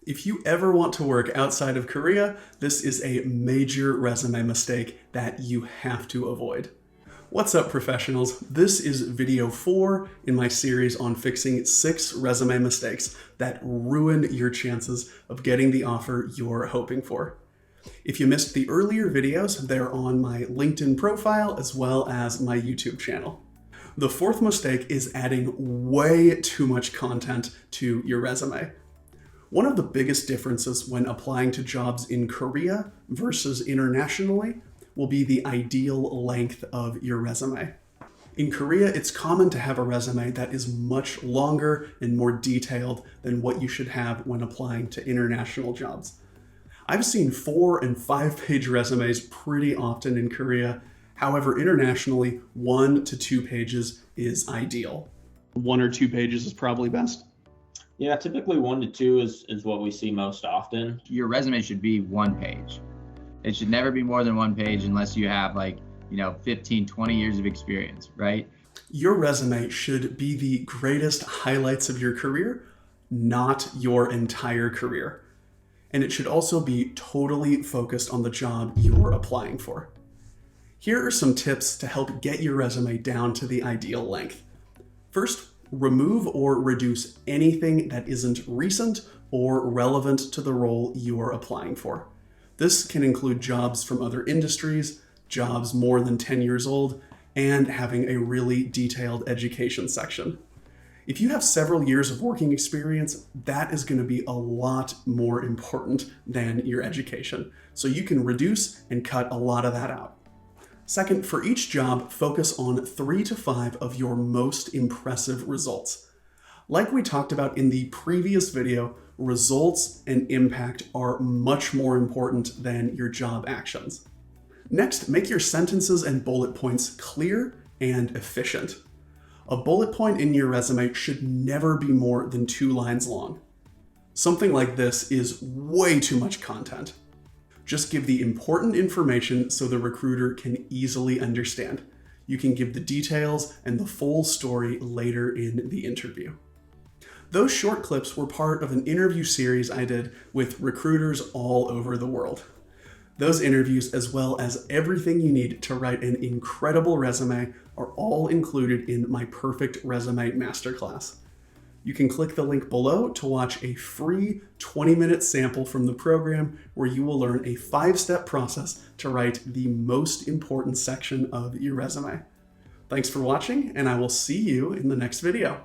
If you ever want to work outside of Korea, this is a major resume mistake that you have to avoid. What's up, professionals? This is video 4 in my series on fixing 6 resume mistakes that ruin your chances of getting the offer you're hoping for. If you missed the earlier videos, they're on my LinkedIn profile as well as my YouTube channel. The 4th mistake is adding way too much content to your resume. One of the biggest differences when applying to jobs in Korea versus internationally will be the ideal length of your resume. In Korea, it's common to have a resume that is much longer and more detailed than what you should have when applying to international jobs. I've seen 4- and 5-page resumes pretty often in Korea. However, internationally, 1 to 2 pages is ideal. 1 or 2 pages is probably best. Yeah, typically 1 to 2 is what we see most often. Your resume should be 1 page. It should never be more than 1 page unless you have 15, 20 years of experience, right? Your resume should be the greatest highlights of your career, not your entire career. And it should also be totally focused on the job you're applying for. Here are some tips to help get your resume down to the ideal length. First, remove or reduce anything that isn't recent or relevant to the role you're applying for. This can include jobs from other industries, jobs more than 10 years old, and having a really detailed education section. If you have several years of working experience, that is going to be a lot more important than your education. So you can reduce and cut a lot of that out. Second, for each job, focus on 3 to 5 of your most impressive results. Like we talked about in the previous video, results and impact are much more important than your job actions. Next, make your sentences and bullet points clear and efficient. A bullet point in your resume should never be more than 2 lines long. Something like this is way too much content. Just give the important information so the recruiter can easily understand. You can give the details and the full story later in the interview. Those short clips were part of an interview series I did with recruiters all over the world. Those interviews, as well as everything you need to write an incredible resume, are all included in my Perfect Resume Masterclass. You can click the link below to watch a free 20-minute sample from the program where you will learn a 5-step process to write the most important section of your resume. Thanks for watching, and I will see you in the next video.